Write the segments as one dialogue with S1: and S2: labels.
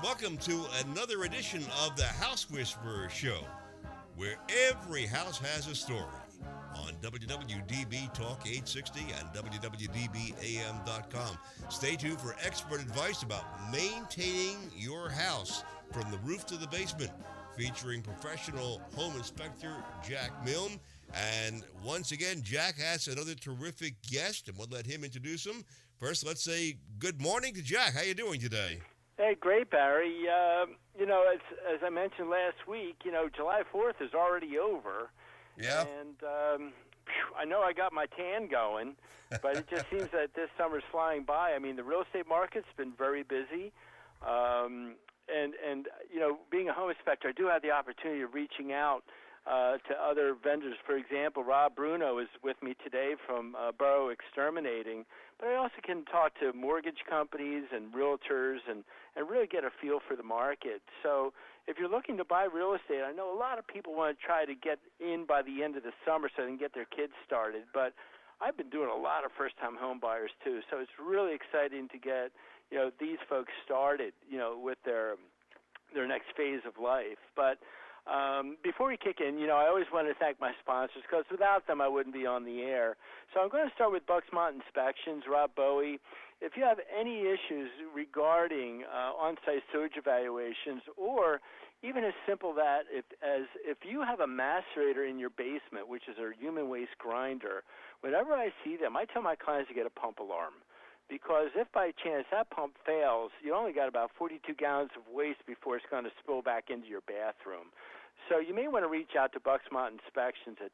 S1: welcome to another edition of the House Whisperer Show, where every house has a story on WWDB Talk 860 and WWDBAM.com. Stay tuned for expert advice about maintaining your house from the roof to the basement, featuring professional home inspector Jack Milne. And once again, Jack has another terrific guest, and we'll let him introduce him. First, let's say good morning to Jack. How you doing today?
S2: Hey, great, Barry. As I mentioned last week, July 4th is already over.
S1: Yeah.
S2: And I know I got my tan going, but it just seems that this summer's flying by. I mean, the real estate market's been very busy. Being a home inspector, I do have the opportunity of reaching out to other vendors. For example, Bruno is with me today from Borough Exterminating, but I also can talk to mortgage companies and realtors and really get a feel for the market. So if you're looking to buy real estate, I know a lot of people want to try to get in by the end of the summer so they can get their kids started, but I've been doing a lot of first-time home buyers too, so it's really exciting to get these folks started with their next phase of life. But before we kick in, I always want to thank my sponsors because without them I wouldn't be on the air. So I'm going to start with Bucksmont Inspections, Rob Bowie. If you have any issues regarding on-site sewage evaluations, or even as simple that if you have a macerator in your basement, which is a human waste grinder, whenever I see them, I tell my clients to get a pump alarm. Because if by chance that pump fails, you only got about 42 gallons of waste before it's going to spill back into your bathroom. So you may want to reach out to Bucksmont Inspections at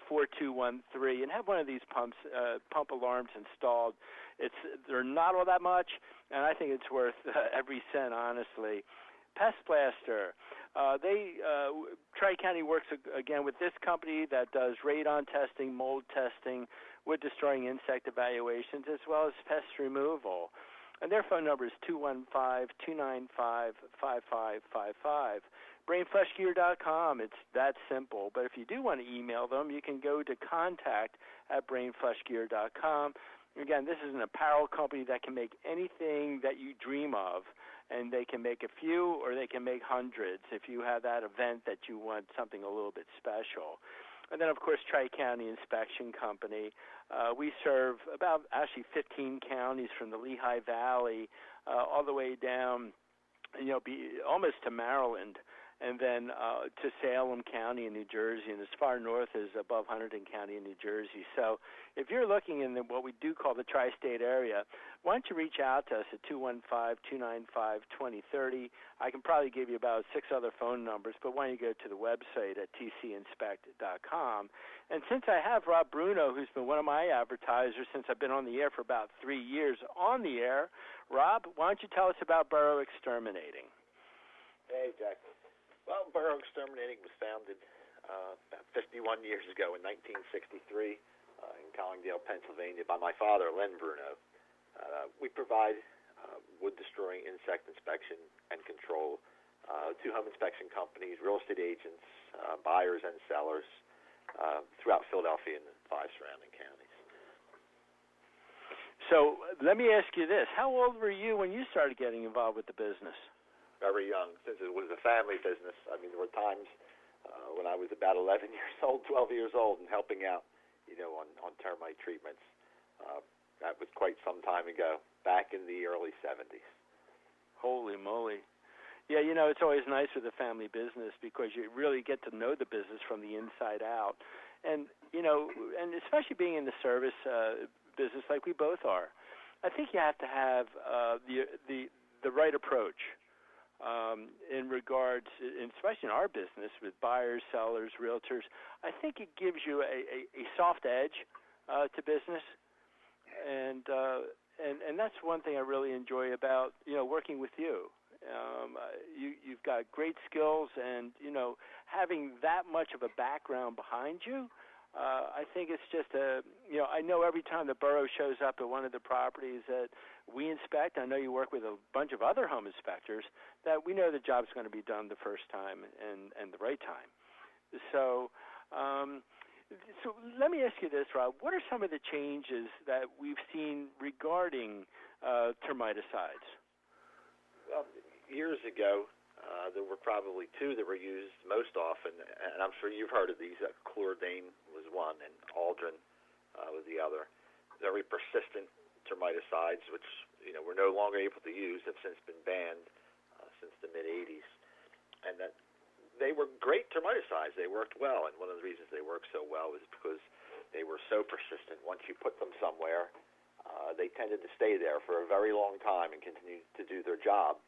S2: 215-669-4213 and have one of these pump alarms installed. They're not all that much, and I think it's worth every cent, honestly. Pest Blaster. Tri-County works again with this company that does radon testing, mold testing, wood-destroying insect evaluations, as well as pest removal. And their phone number is 215-295-5555. BrainFleshGear.com. It's that simple. But if you do want to email them, you can go to contact@BrainFleshGear.com. Again, this is an apparel company that can make anything that you dream of, and they can make a few or they can make hundreds if you have that event that you want something a little bit special. And then, of course, Tri-County Inspection Company. We serve about 15 counties from the Lehigh Valley all the way down, almost to Maryland, and then to Salem County in New Jersey, and as far north as above Hunterdon County in New Jersey. So if you're looking in what we do call the tri-state area, why don't you reach out to us at 215-295-2030. I can probably give you about 6 other phone numbers, but why don't you go to the website at tcinspect.com. And since I have Rob Bruno, who's been one of my advertisers since I've been on the air for about 3 years on the air, Rob, why don't you tell us about Borough Exterminating?
S3: Hey, Jack. Well, Borough Exterminating was founded about 51 years ago in 1963 in Collingdale, Pennsylvania, by my father, Len Bruno. We provide wood-destroying insect inspection and control to home inspection companies, real estate agents, buyers and sellers throughout Philadelphia and the 5 surrounding counties.
S2: So let me ask you this. How old were you when you started getting involved with the business?
S3: Very young, since it was a family business. I mean, there were times when I was about 11 years old, 12 years old, and helping out, on termite treatments. That was quite some time ago, back in the early 70s.
S2: Holy moly. Yeah, it's always nice with a family business because you really get to know the business from the inside out. And, and especially being in the service business like we both are, I think you have to have the right approach. In regards, especially in our business with buyers, sellers, realtors, I think it gives you a soft edge to business, and that's one thing I really enjoy about working with you. You've got great skills, and having that much of a background behind you. I think it's just I know every time the borough shows up at one of the properties that we inspect, I know you work with a bunch of other home inspectors, that we know the job's going to be done the first time and the right time. So let me ask you this, Rob. What are some of the changes that we've seen regarding termiticides?
S3: Well, years ago, there were probably two that were used most often, and I'm sure you've heard of these. Chlordane was one, and Aldrin was the other. Very persistent termiticides, which we're no longer able to use, have since been banned since the mid '80s, and that they were great termiticides. They worked well, and one of the reasons they worked so well was because they were so persistent. Once you put them somewhere, they tended to stay there for a very long time and continue to do their job.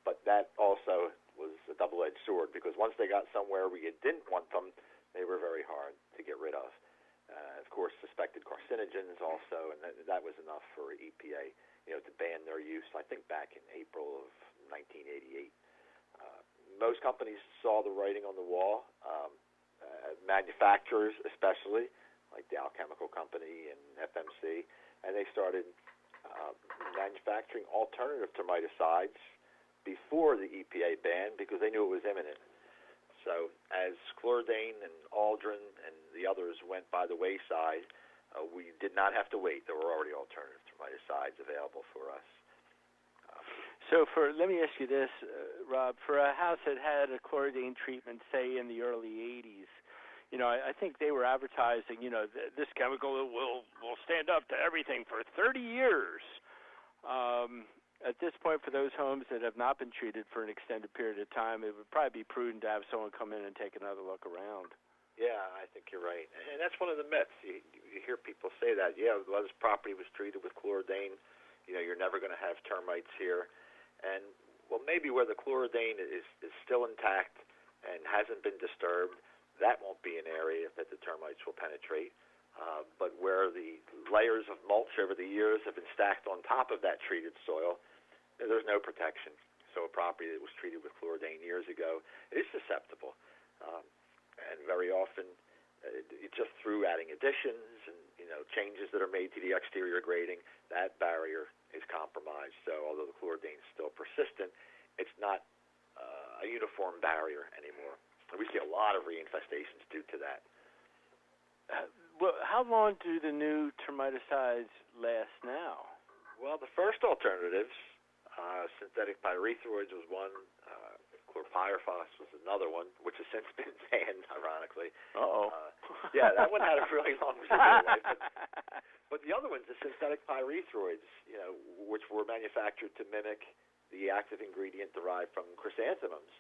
S3: But that also was a double-edged sword, because once they got somewhere where you didn't want them, they were very hard to get rid of. Of course, suspected carcinogens also, and that was enough for EPA, to ban their use, I think back in April of 1988. Most companies saw the writing on the wall, manufacturers especially, like Dow Chemical Company and FMC, and they started manufacturing alternative termiticides before the EPA ban, because they knew it was imminent. So as Chlordane and Aldrin and the others went by the wayside, we did not have to wait. There were already alternative termiticides available for us.
S2: So let me ask you this, Rob, for a house that had a chlordane treatment, say in the early 80s, I think they were advertising, this chemical will stand up to everything for 30 years. At this point, for those homes that have not been treated for an extended period of time, it would probably be prudent to have someone come in and take another look around.
S3: Yeah, I think you're right. And that's one of the myths. You hear people say that, well, this property was treated with Chlordane, you're never going to have termites here. And, well, maybe where the Chlordane is still intact and hasn't been disturbed, that won't be an area that the termites will penetrate. But where the layers of mulch over the years have been stacked on top of that treated soil, there's no protection. So a property that was treated with Chlordane years ago is susceptible. And very often, just through adding additions and changes that are made to the exterior grading, that barrier is compromised. So although the Chlordane is still persistent, it's not a uniform barrier anymore. And we see a lot of reinfestations due to that.
S2: Well, how long do the new termiticides last now?
S3: Well, the first alternatives, synthetic pyrethroids was one, chlorpyrifos was another one, which has since been banned, ironically. Yeah, that one had a really long residual life. But the other ones, the synthetic pyrethroids, which were manufactured to mimic the active ingredient derived from chrysanthemums,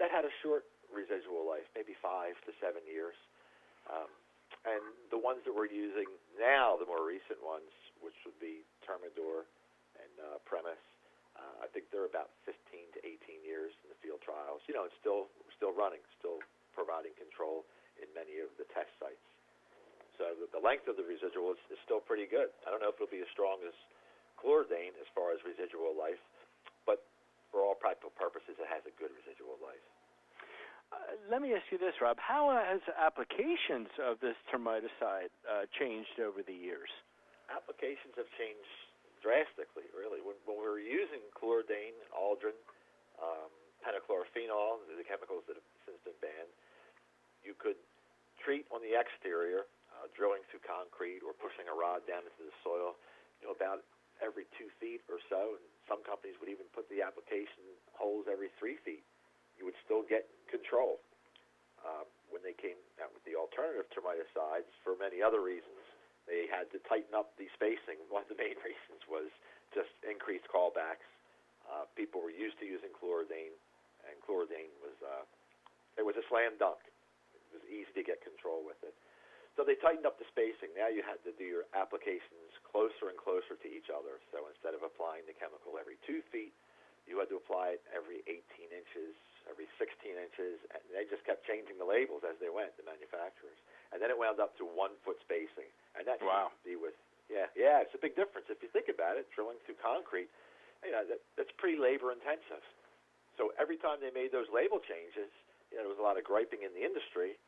S3: that had a short residual life, maybe 5 to 7 years. And the ones that we're using now, the more recent ones, which would be Termidor and Premise, I think they're about 15 to 18 years in the field trials. It's still running, still providing control in many of the test sites. So the length of the residual is still pretty good. I don't know if it'll be as strong as Chlordane as far as residual life, but for all practical purposes, it has a good residual life.
S2: Let me ask you this, Rob. How has applications of this termiticide changed over the years?
S3: Applications have changed drastically, really. When we were using Chlordane, Aldrin, pentachlorophenol, the chemicals that have since been banned, you could treat on the exterior, drilling through concrete or pushing a rod down into the soil, about every 2 feet or so. And some companies would even put the application holes every 3 feet. You would still get control. When they came out with the alternative termiticides, for many other reasons, they had to tighten up the spacing. One of the main reasons was just increased callbacks. People were used to using Chlordane, and Chlordane was it was a slam dunk. It was easy to get control with it. So they tightened up the spacing. Now you had to do your applications closer and closer to each other. So instead of applying the chemical every 2 feet, you had to apply it every 18 inches, every 16 inches, and they just kept changing the labels as they went, the manufacturers. And then it wound up to 1 foot spacing. And that seems to be with, it's a big difference. If you think about it, drilling through concrete, that's pretty labor intensive. So every time they made those label changes, there was a lot of griping in the industry.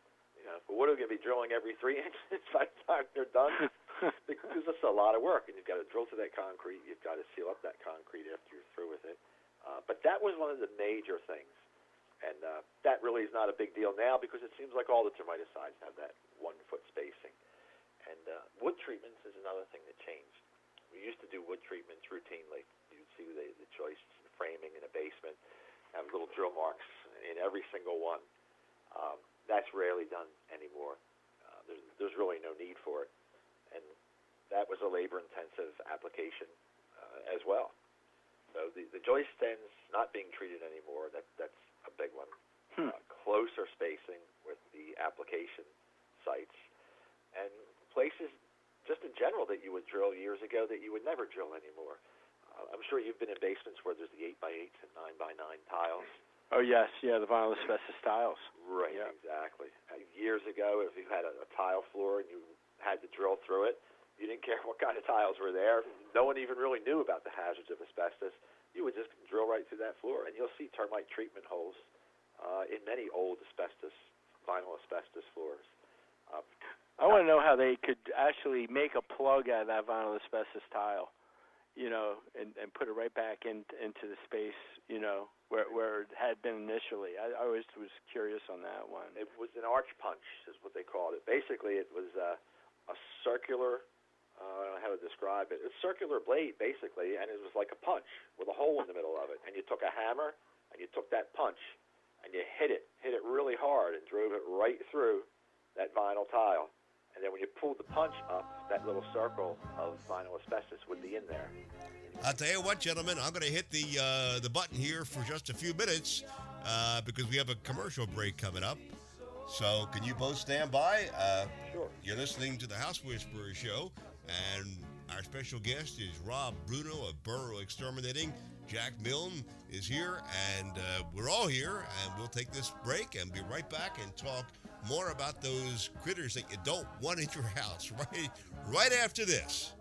S3: But what are we going to be drilling every 3 inches by the time they're done? Because it's a lot of work, and you've got to drill through that concrete. You've got to seal up that concrete after you're through with it. But that was one of the major things. And that really is not a big deal now, because it seems like all the termiticides have that 1 foot spacing. And wood treatments is another thing that changed. We used to do wood treatments routinely. You'd see the joists and framing in a basement, have little drill marks in every single one. That's rarely done anymore. There's really no need for it. And that was a labor-intensive application as well. So the joist ends not being treated anymore, that's a big one. Closer spacing with the application sites, and places just in general that you would drill years ago that you would never drill anymore. I'm sure you've been in basements where there's the 8x8s and 9x9 tiles.
S2: Oh, yes, yeah, the vinyl asbestos tiles.
S3: Right,
S2: yeah.
S3: Exactly. Years ago, if you had a tile floor and you had to drill through it, you didn't care what kind of tiles were there. No one even really knew about the hazards of asbestos. You would just drill right through that floor, and you'll see termite treatment holes in many old vinyl asbestos floors.
S2: I want to know how they could actually make a plug out of that vinyl asbestos tile, and put it right back into the space, where it had been initially. I always was curious on that one.
S3: It was an arch punch, is what they called it. Basically, it was a circular, I don't know how to describe it. It's a circular blade, basically, and it was like a punch with a hole in the middle of it. And you took a hammer, and you took that punch, and you hit it really hard and drove it right through that vinyl tile. And then when you pulled the punch up, that little circle of vinyl asbestos would be in there.
S1: I'll tell you what, gentlemen, I'm going to hit the button here for just a few minutes because we have a commercial break coming up. So can you both stand by?
S3: Sure.
S1: You're listening to the House Whisperer Show, and our special guest is Rob Bruno of Borough Exterminating. Jack Milne is here, and we're all here, and we'll take this break and be right back and talk more about those critters that you don't want in your house right after this.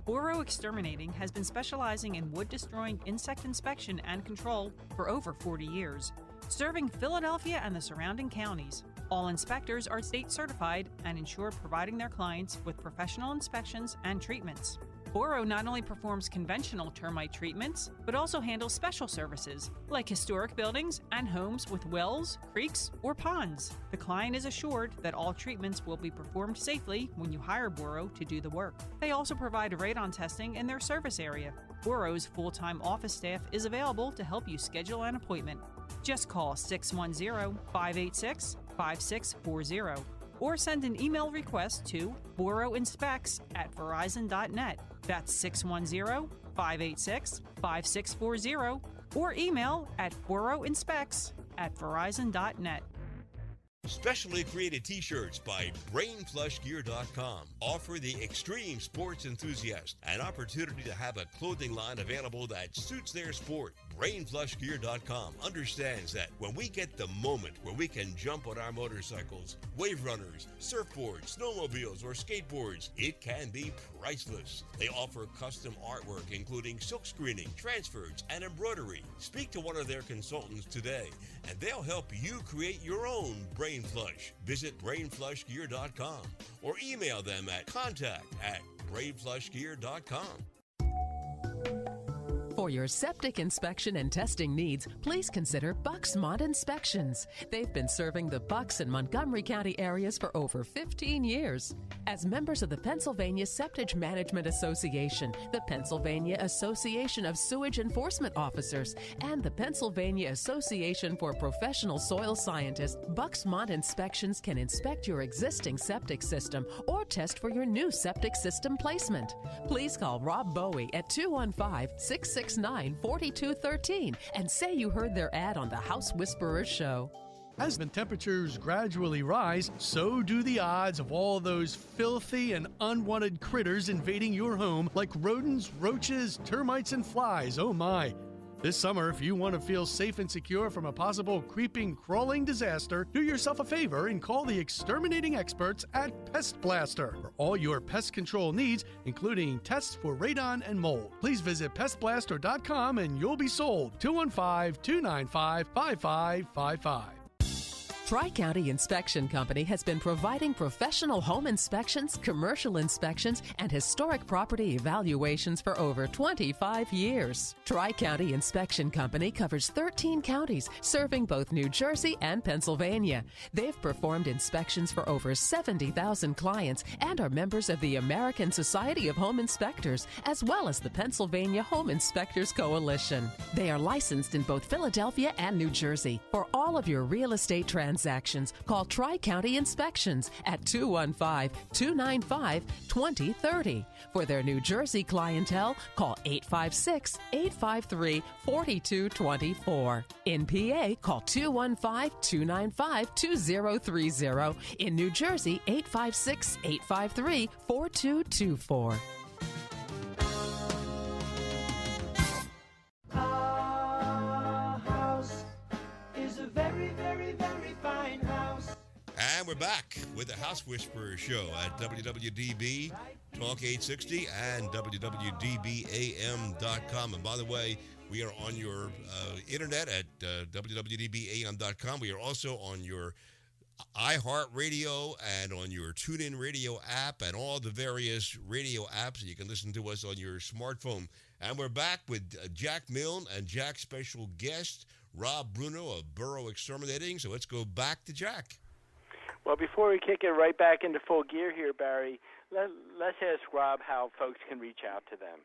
S4: Borough Exterminating has been specializing in wood-destroying insect inspection and control for over 40 years, serving Philadelphia and the surrounding counties. All inspectors are state certified and ensure providing their clients with professional inspections and treatments. Borough not only performs conventional termite treatments, but also handles special services like historic buildings and homes with wells, creeks, or ponds. The client is assured that all treatments will be performed safely when you hire Borough to do the work. They also provide radon testing in their service area. Borough's full-time office staff is available to help you schedule an appointment. Just call 610-586-5640 or send an email request to boroughinspects@verizon.net. That's 610-586-5640 or email at boroughinspects@verizon.net.
S1: Specially created t-shirts by BrainFlushGear.com offer the extreme sports enthusiast an opportunity to have a clothing line available that suits their sport. BrainFlushGear.com understands that when we get the moment where we can jump on our motorcycles, wave runners, surfboards, snowmobiles, or skateboards, it can be priceless. They offer custom artwork including silk screening, transfers, and embroidery. Speak to one of their consultants today, and they'll help you create your own Brain Flush. Visit BrainFlushGear.com or email them at contact@BrainFlushGear.com.
S5: For your septic inspection and testing needs, please consider Bucksmont Inspections. They've been serving the Bucks and Montgomery County areas for over 15 years. As members of the Pennsylvania Septic Management Association, the Pennsylvania Association of Sewage Enforcement Officers, and the Pennsylvania Association for Professional Soil Scientists, Bucksmont Inspections can inspect your existing septic system or test for your new septic system placement. Please call Rob Bowie at 215-669-4213 and say you heard their ad on the House Whisperer Show.
S6: As the temperatures gradually rise, so do the odds of all those filthy and unwanted critters invading your home like rodents, roaches, termites, and flies. Oh my! This summer, if you want to feel safe and secure from a possible creeping, crawling disaster, do yourself a favor and call the exterminating experts at Pest Blaster for all your pest control needs, including tests for radon and mold. Please visit pestblaster.com and you'll be sold. 215-295-5555.
S5: Tri-County Inspection Company has been providing professional home inspections, commercial inspections, and historic property evaluations for over 25 years. Tri-County Inspection Company covers 13 counties, serving both New Jersey and Pennsylvania. They've performed inspections for over 70,000 clients and are members of the American Society of Home Inspectors, as well as the Pennsylvania Home Inspectors Coalition. They are licensed in both Philadelphia and New Jersey. For all of your real estate transactions, call Tri-County Inspections at 215-295-2030. For their New Jersey clientele, call 856-853-4224. In PA, call 215-295-2030. In New Jersey, 856-853-4224.
S1: And we're back with the House Whisperer Show at WWDB Talk 860 and WWDBAM.com. And by the way, we are on your internet at WWDBAM.com. We are also on your iHeartRadio and on your TuneIn Radio app and all the various radio apps. You can listen to us on your smartphone. And we're back with Jack Milne and Jack's special guest, Rob Bruno of Borough Exterminating. So let's go back to Jack.
S2: Well, before we kick it right back into full gear here, Barry, let's ask Rob how folks can reach out to them.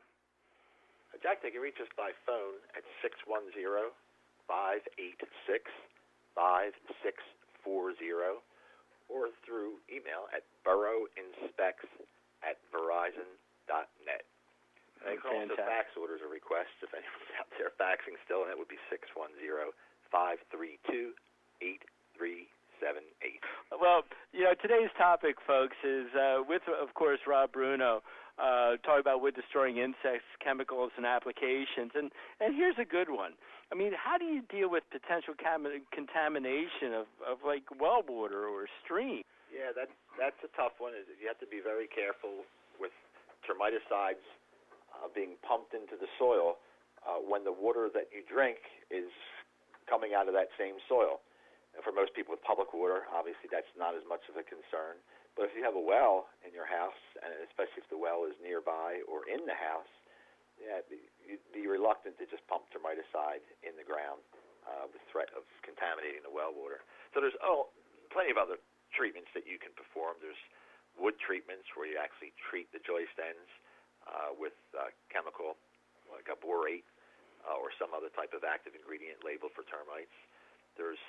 S3: Jack, they can reach us by phone at 610-586-5640 or through email at boroughinspects@verizon.net. They can also fax orders or requests if anyone's out there faxing still, and that would be 610-532-8378.
S2: Well, today's topic, folks, is with, of course, Rob Bruno, talking about wood-destroying insects, chemicals, and applications. And here's a good one. I mean, how do you deal with potential contamination of like well water or stream?
S3: Yeah, that's a tough one. You have to be very careful with termiticides being pumped into the soil when the water that you drink is coming out of that same soil. And for most people with public water, obviously that's not as much of a concern. But if you have a well in your house, and especially if the well is nearby or in the house, you'd be reluctant to just pump termiticide in the ground with threat of contaminating the well water. So there's plenty of other treatments that you can perform. There's wood treatments where you actually treat the joist ends with chemical, like a borate or some other type of active ingredient labeled for termites. There's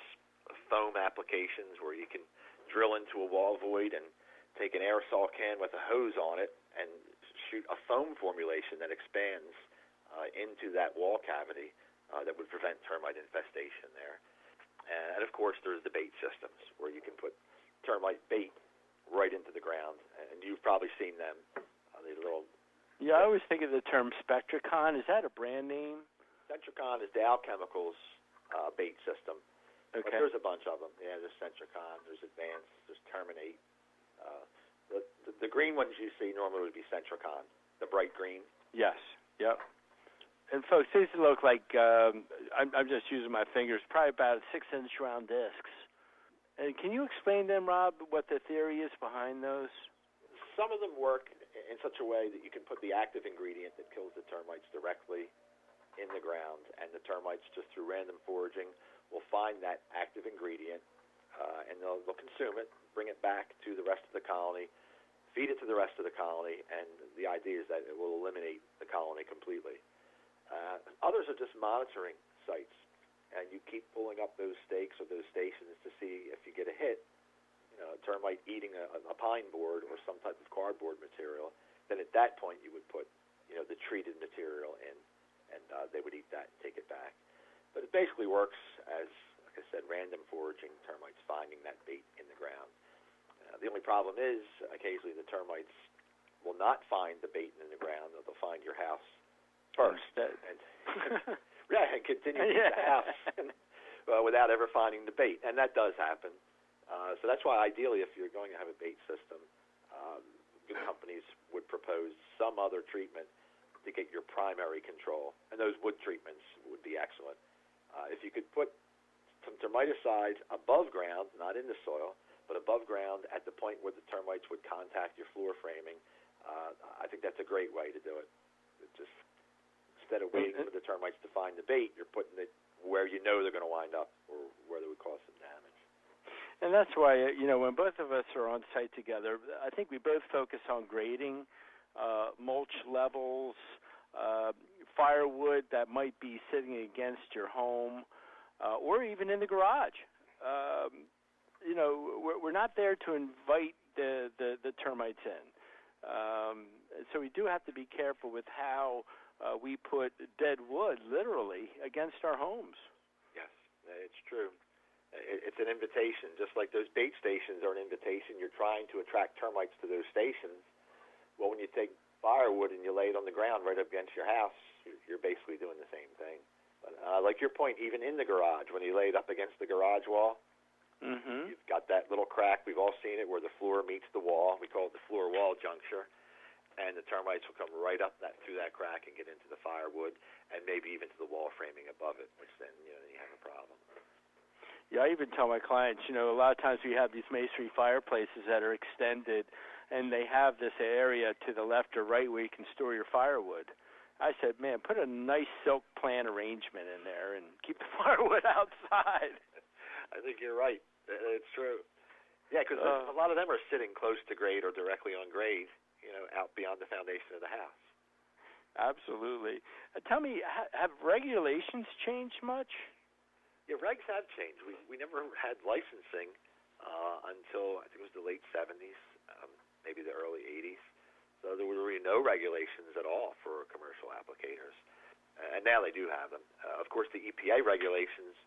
S3: foam applications where you can drill into a wall void and take an aerosol can with a hose on it and shoot a foam formulation that expands into that wall cavity that would prevent termite infestation there. And of course, there's the bait systems where you can put termite bait right into the ground, and you've probably seen them. These little.
S2: Yeah, I always think of the term Spectracon. Is that a brand name?
S3: Spectracon is Dow Chemicals bait system.
S2: Okay.
S3: But there's a bunch of them. Yeah, there's Centricon, there's Advanced, there's Terminate. The green ones you see normally would be Centricon, the bright green.
S2: Yes. Yep. And folks, these look like I'm just using my fingers. Probably about 6-inch round discs. And can you explain them, Rob? What the theory is behind those?
S3: Some of them work in such a way that you can put the active ingredient that kills the termites directly in the ground, and the termites, just through random foraging, will find that active ingredient, and they'll consume it, bring it back to the rest of the colony, feed it to the rest of the colony, and the idea is that it will eliminate the colony completely. Others are just monitoring sites, and you keep pulling up those stakes or those stations to see if you get a hit, a termite eating a pine board or some type of cardboard material. Then at that point you would put, the treated material in, and they would eat that and take it back. But it basically works as, like I said, random foraging, termites finding that bait in the ground. The only problem is occasionally the termites will not find the bait in the ground. They'll find your house first and continue to eat the house without ever finding the bait. And that does happen. So that's why ideally if you're going to have a bait system, good companies would propose some other treatment to get your primary control. And those wood treatments would be excellent. If you could put some termiticides above ground, not in the soil, but above ground at the point where the termites would contact your floor framing. I think that's a great way to do it. Just instead of waiting for the termites to find the bait, you're putting it where you know they're going to wind up or where they would cause some damage.
S2: And that's why, when both of us are on site together, I think we both focus on grading, mulch levels, firewood that might be sitting against your home, or even in the garage. We're not there to invite the termites in. So we do have to be careful with how we put dead wood, literally, against our homes.
S3: Yes, it's true. It's an invitation, just like those bait stations are an invitation. You're trying to attract termites to those stations. Well, when you take firewood and you lay it on the ground right up against your house, you're basically doing the same thing. But like your point, even in the garage, when you lay it up against the garage wall, you've got that little crack. We've all seen it where the floor meets the wall. We call it the floor-wall juncture. And the termites will come right up through that crack and get into the firewood and maybe even to the wall framing above it, which then you have a problem.
S2: Yeah, I even tell my clients, a lot of times we have these masonry fireplaces that are extended, and they have this area to the left or right where you can store your firewood. I said, man, put a nice silk plant arrangement in there and keep the firewood outside.
S3: I think you're right. It's true. Yeah, because a lot of them are sitting close to grade or directly on grade, out beyond the foundation of the house.
S2: Absolutely. Tell me, have regulations changed much?
S3: Yeah, regs have changed. We never had licensing until I think it was the late 70s, maybe the early 80s. So there were really no regulations at all for commercial applicators. And now they do have them. Of course, the EPA regulations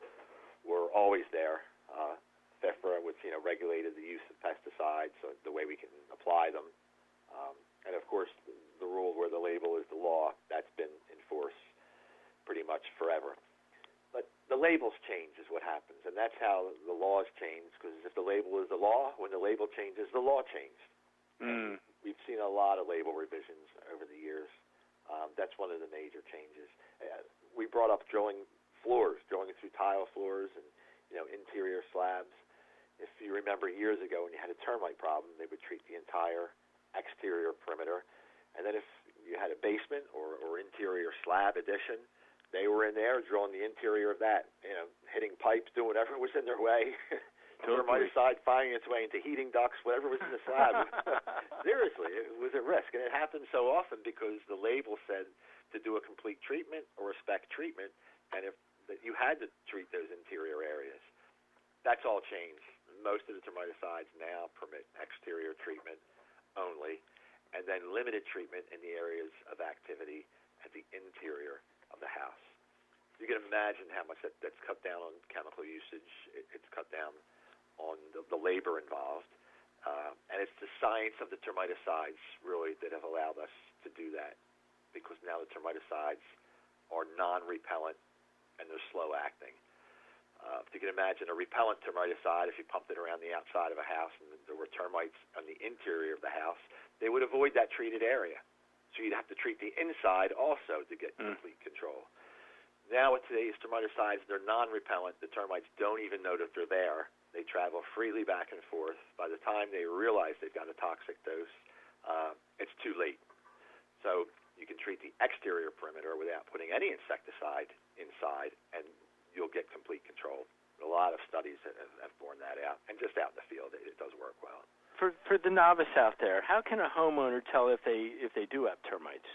S3: were always there. FIFRA, which regulated the use of pesticides, so the way we can apply them. And of course, the rule where the label is the law, that's been in force pretty much forever. But the labels change is what happens, and that's how the laws change, because if the label is the law, when the label changes, the law changed. We've seen a lot of label revisions over the years. That's one of the major changes. We brought up drilling through tile floors and interior slabs. If you remember years ago when you had a termite problem, they would treat the entire exterior perimeter. And then if you had a basement or interior slab addition, they were in there drilling the interior of that, hitting pipes, doing whatever was in their way. Termiticide finding its way into heating ducts, whatever was in the slab. Seriously, it was a risk. And it happened so often because the label said to do a complete treatment or a spec treatment, and if you had to treat those interior areas. That's all changed. Most of the termiticides now permit exterior treatment only, and then limited treatment in the areas of activity at the interior of the house. You can imagine how much that's cut down on chemical usage. It's cut down on the labor involved. And it's the science of the termiticides, really, that have allowed us to do that, because now the termiticides are non-repellent and they're slow-acting. If you can imagine a repellent termiticide, if you pumped it around the outside of a house and there were termites on the interior of the house, they would avoid that treated area. So you'd have to treat the inside also to get complete control. Now with today's termiticides, they're non-repellent. The termites don't even know that they're there. They travel freely back and forth. By the time they realize they've got a toxic dose, it's too late. So you can treat the exterior perimeter without putting any insecticide inside, and you'll get complete control. A lot of studies have borne that out, and just out in the field, it does work well.
S2: For the novice out there, how can a homeowner tell if they do have termites?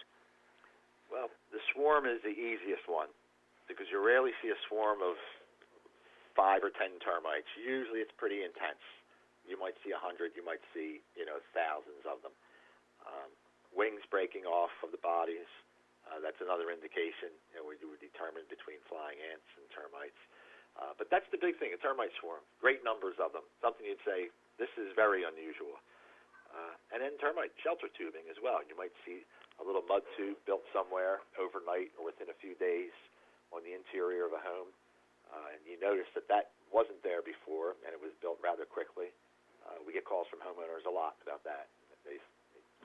S3: Well, the swarm is the easiest one, because you rarely see a swarm of 5 or 10 termites. Usually it's pretty intense. You might see 100, you might see thousands of them. Wings breaking off of the bodies, that's another indication. We determine between flying ants and termites. But that's the big thing, a termite swarm. Great numbers of them. Something you'd say, this is very unusual. And then termite shelter tubing as well. You might see a little mud tube built somewhere overnight or within a few days on the interior of a home. And you notice that wasn't there before, and it was built rather quickly. We get calls from homeowners a lot about that. They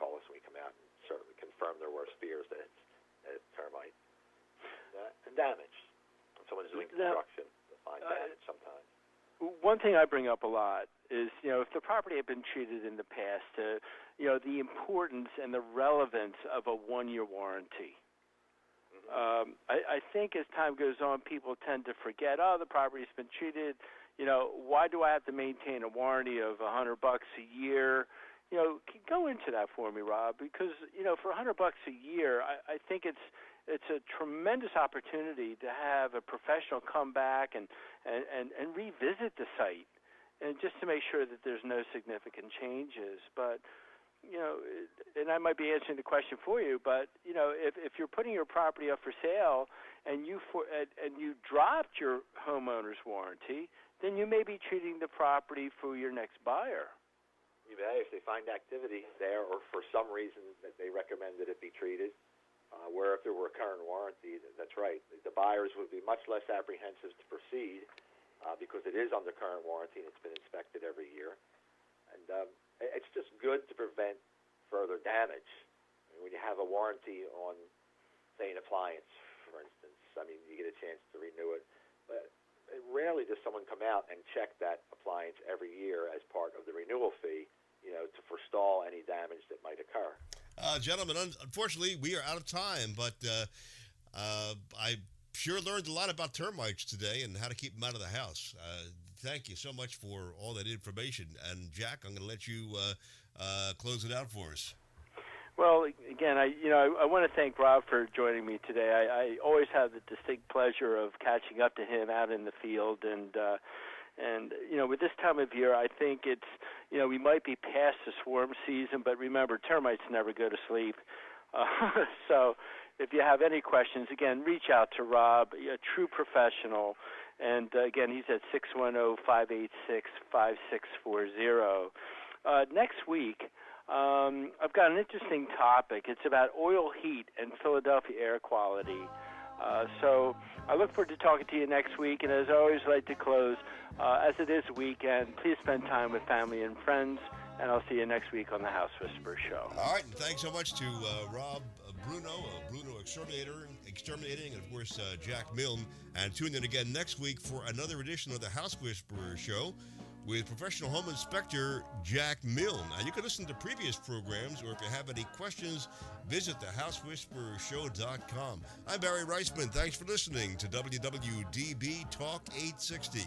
S3: call us when we come out and certainly confirm their worst fears that it's termite. And damage. When someone is doing construction, they'll find damage sometimes.
S2: one thing I bring up a lot is, if the property had been treated in the past, the importance and the relevance of a 1-year warranty. I think as time goes on, people tend to forget, the property's been treated. Why do I have to maintain a warranty of $100 a year? Go into that for me, Rob, because, for $100 a year, I think it's a tremendous opportunity to have a professional come back and revisit the site, and just to make sure that there's no significant changes. But and I might be answering the question for you, but if you're putting your property up for sale and you dropped your homeowner's warranty, then you may be treating the property for your next buyer.
S3: If they find activity there, or for some reason that they recommended it be treated, where if there were a current warranty, that's right. The buyers would be much less apprehensive to proceed because it is under current warranty and it's been inspected every year. And it's just good to prevent further damage. When you have a warranty on, say, an appliance, for instance, you get a chance to renew it. But rarely does someone come out and check that appliance every year as part of the renewal fee, to forestall any damage that might occur.
S1: Gentlemen, unfortunately, we are out of time, but I sure learned a lot about termites today and how to keep them out of the house. Thank you so much for all that information. And, Jack, I'm going to let you close it out for us.
S2: Well, again, I want to thank Rob for joining me today. I always have the distinct pleasure of catching up to him out in the field, and with this time of year, I think it's, we might be past the swarm season, but remember, termites never go to sleep. So if you have any questions, again, reach out to Rob, a true professional. And, again, he's at 610-586-5640. Next week, I've got an interesting topic. It's about oil heat and Philadelphia air quality. So I look forward to talking to you next week. And as I always like to close, as it is weekend, please spend time with family and friends. And I'll see you next week on the House Whisperer Show.
S1: All right, and thanks so much to Rob Bruno Exterminating, and of course Jack Milne. And tune in again next week for another edition of the House Whisperer Show with professional home inspector Jack Milne. And you can listen to previous programs, or if you have any questions, visit thehousewhisperershow.com. I'm Barry Reisman. Thanks for listening to WWDB Talk 860.